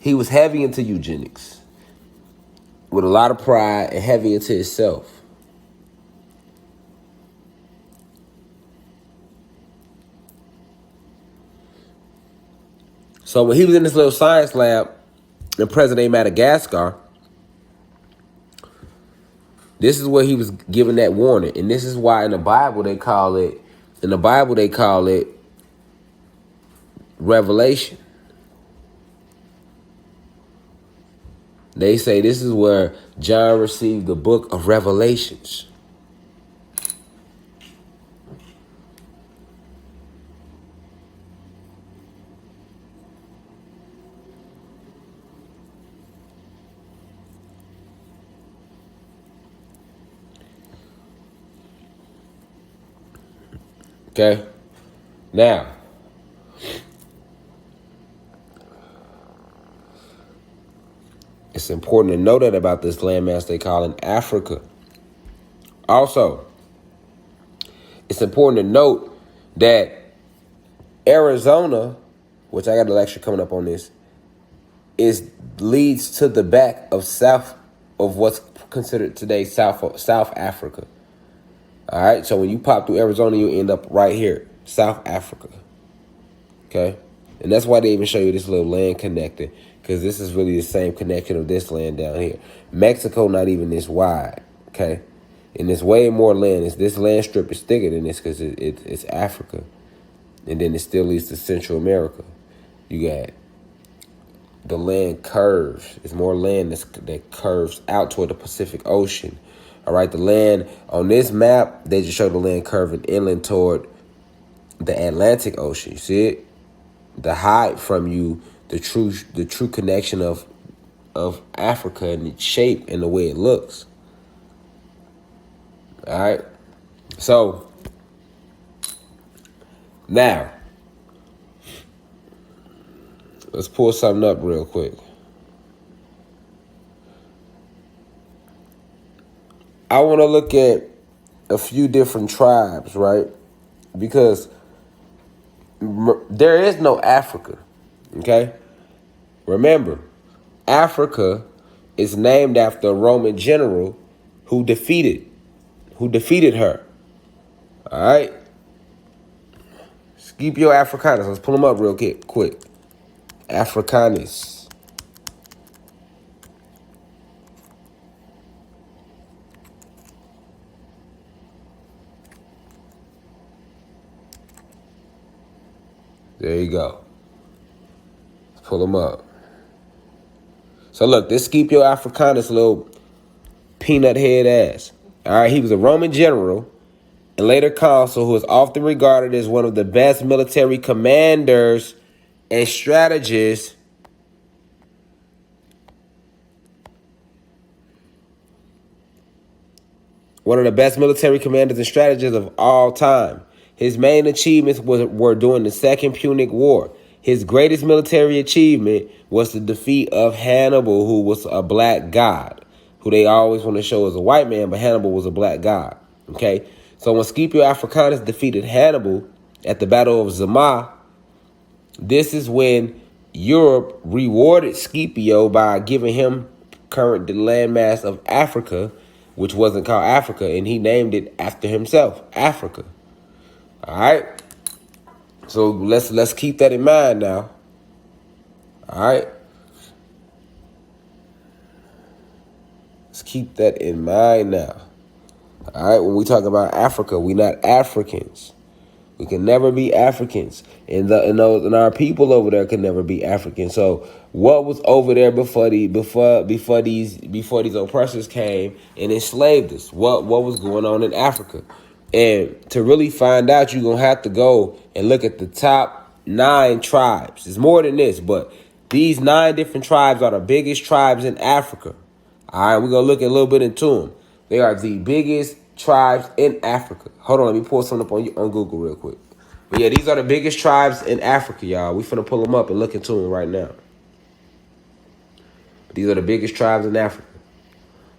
he was heavy into eugenics with a lot of pride and heavy into himself. So when he was in this little science lab in present-day Madagascar, this is where he was given that warning. And this is why in the Bible they call it Revelation. They say this is where John received the book of Revelations. Okay? Now, it's important to know that about this landmass they call in Africa. Also, it's important to note that Arizona, which I got a lecture coming up on this, leads to the back of what's considered today South Africa. All right, so when you pop through Arizona, you end up right here, South Africa. Okay, and that's why they even show you this little land connector, because this is really the same connection of this land down here. Mexico not even this wide. Okay, and there's way more land. This land strip is thicker than this because it's Africa, and then it still leads to Central America. You got the land curves. It's more land that curves out toward the Pacific Ocean. All right, the land on this map, they just show the land curving inland toward the Atlantic Ocean. You see it? The hide from you the true connection of Africa and its shape and the way it looks. All right, so now let's pull something up real quick. I want to look at a few different tribes, right? Because there is no Africa, okay? Remember, Africa is named after a Roman general who defeated her, all right? Scipio Africanus. Let's pull them up real quick. Africanus. There you go. Let's pull them up. So look, this Scipio Africanus, little peanut head ass. All right, he was a Roman general and later consul who is often regarded as one of the best military commanders and strategists of all time. His main achievements were during the Second Punic War. His greatest military achievement was the defeat of Hannibal, who was a black god, who they always want to show as a white man, but Hannibal was a black god. Okay? So when Scipio Africanus defeated Hannibal at the Battle of Zama, this is when Europe rewarded Scipio by giving him the landmass of Africa, which wasn't called Africa, and he named it after himself, Africa. All right, so let's keep that in mind now. All right, let's keep that in mind now. All right, when we talk about Africa, we're not Africans. We can never be Africans, and our people over there can never be African. So what was over there before these oppressors came and enslaved us? What was going on in Africa? And to really find out, you're going to have to go and look at the top 9 tribes. It's more than this, but these 9 different tribes are the biggest tribes in Africa. All right, we're going to look a little bit into them. They are the biggest tribes in Africa. Hold on, let me pull something up on Google real quick. But yeah, these are the biggest tribes in Africa, y'all. We finna pull them up and look into them right now. These are the biggest tribes in Africa.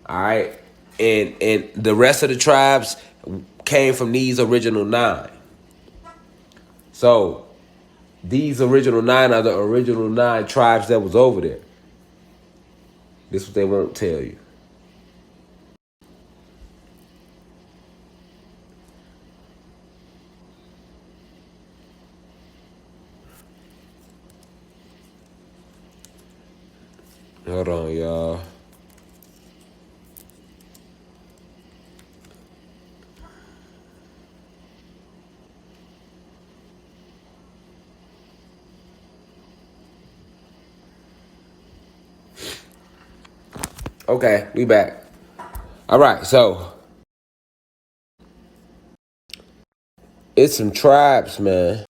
All right, and the rest of the tribes came from these original 9. So these original 9 are the original 9 tribes that was over there. This is what they won't tell you. Hold on, y'all. Okay, we back. All right, so it's some tribes, man.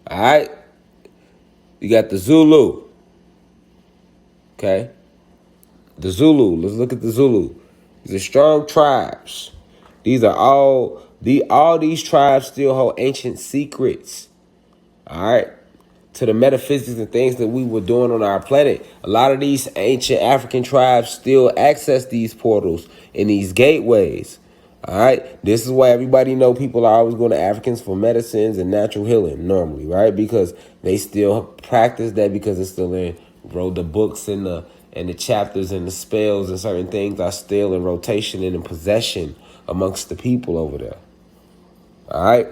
All right, you got the Zulu. Okay, the Zulu. Let's look at the Zulu. These are strong tribes. These are all these tribes still hold ancient secrets. All right, to the metaphysics and things that we were doing on our planet. A lot of these ancient African tribes still access these portals and these gateways. All right, this is why everybody know people are always going to Africans for medicines and natural healing normally, right? Because they still practice that because it's still in wrote the books and the chapters and the spells and certain things are still in rotation and in possession amongst the people over there. All right.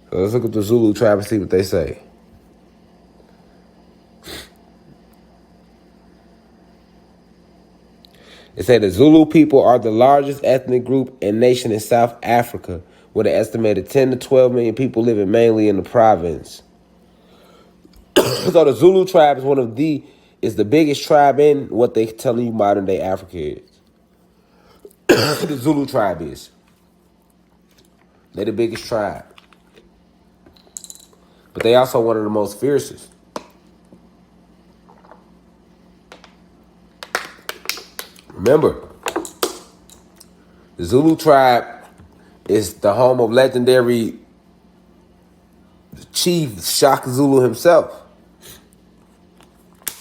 So let's look at the Zulu tribe and see what they say. It said the Zulu people are the largest ethnic group and nation in South Africa, with an estimated 10 to 12 million people living mainly in the province. So the Zulu tribe is the biggest tribe in what they telling you modern day Africa is. The Zulu tribe is. They're the biggest tribe. But they also one of the most fiercest. Remember, the Zulu tribe is the home of legendary chief Shaka Zulu himself.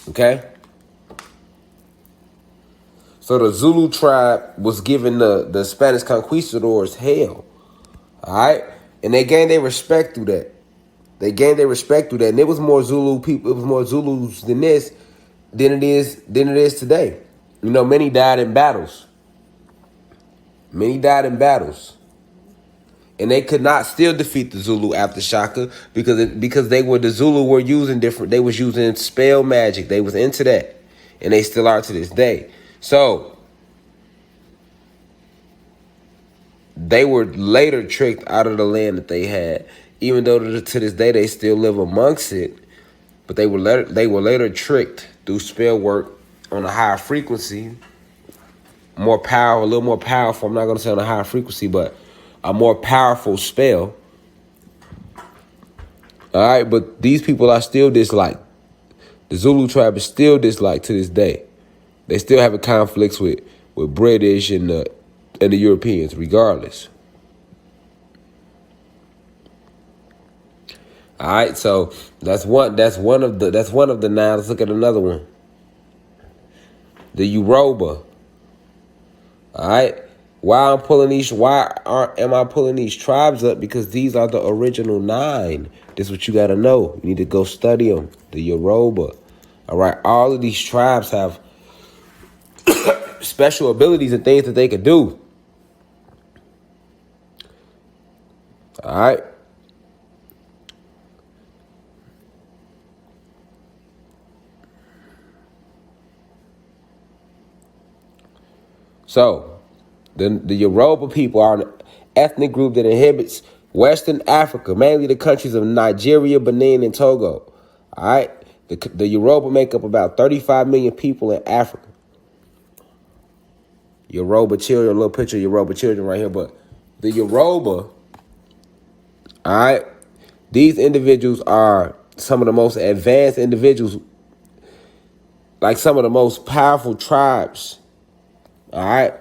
Okay? So the Zulu tribe was given the Spanish conquistadors hell. All right? And they gained their respect through that. And it was more Zulu people, it was more Zulus than it is today. You know, many died in battles. And they could not still defeat the Zulu after Shaka because the Zulu were using different. They was using spell magic. They was into that, and they still are to this day. So they were later tricked out of the land that they had, even though to this day they still live amongst it. But they were later tricked through spell work on a higher frequency, a little more powerful. I'm not gonna say on a higher frequency, but a more powerful spell. All right, but these people are still disliked. The Zulu tribe is still disliked to this day. They still having conflicts with British and the Europeans, regardless. All right, so that's one of the nine. Let's look at another one. The Yoruba. All right. Am I pulling these tribes up? Because these are the original 9. This is what you got to know. You need to go study them. The Yoruba. All right. All of these tribes have special abilities and things that they can do. All right. So, the Yoruba people are an ethnic group that inhabits Western Africa, mainly the countries of Nigeria, Benin, and Togo. All right? The Yoruba make up about 35 million people in Africa. Yoruba children, a little picture of Yoruba children right here. But the Yoruba, all right, these individuals are some of the most advanced individuals, like some of the most powerful tribes. All right,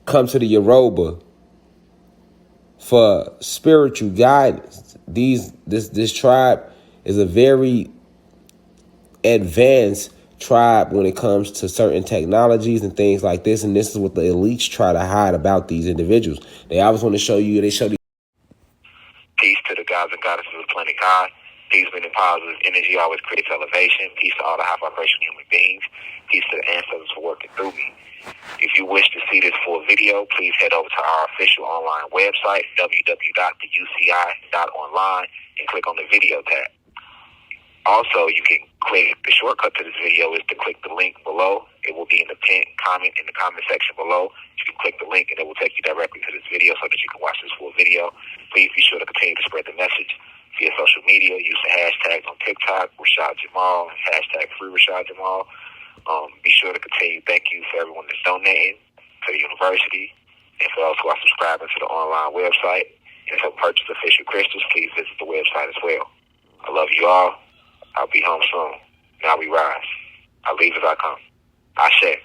come to the Yoruba for spiritual guidance. This tribe is a very advanced tribe when it comes to certain technologies and things like this, and this is what the elites try to hide about these individuals. They always want to show you. They show you. Peace to the God. gods and goddesses of planet God. Peace, meaning positive energy, always creates elevation. Peace to all the high vibration human beings. Peace to the ancestors for working through me. If you wish to see this full video, please head over to our official online website, www.theuci.online, and click on the video tab. Also, you can click, the shortcut to this video is to click the link below. It will be in the pinned comment in the comment section below. You can click the link and it will take you directly to this video so that you can watch this full video. Please be sure to continue to spread the message via social media. Use the hashtags on TikTok, Rashad Jamal, and hashtag free Rashad Jamal. Be sure to continue. Thank you for everyone that's donating to the university and for those who are subscribing to the online website. And to purchase official crystals, please visit the website as well. I love you all. I'll be home soon. Now we rise. I leave as I come. Ashe.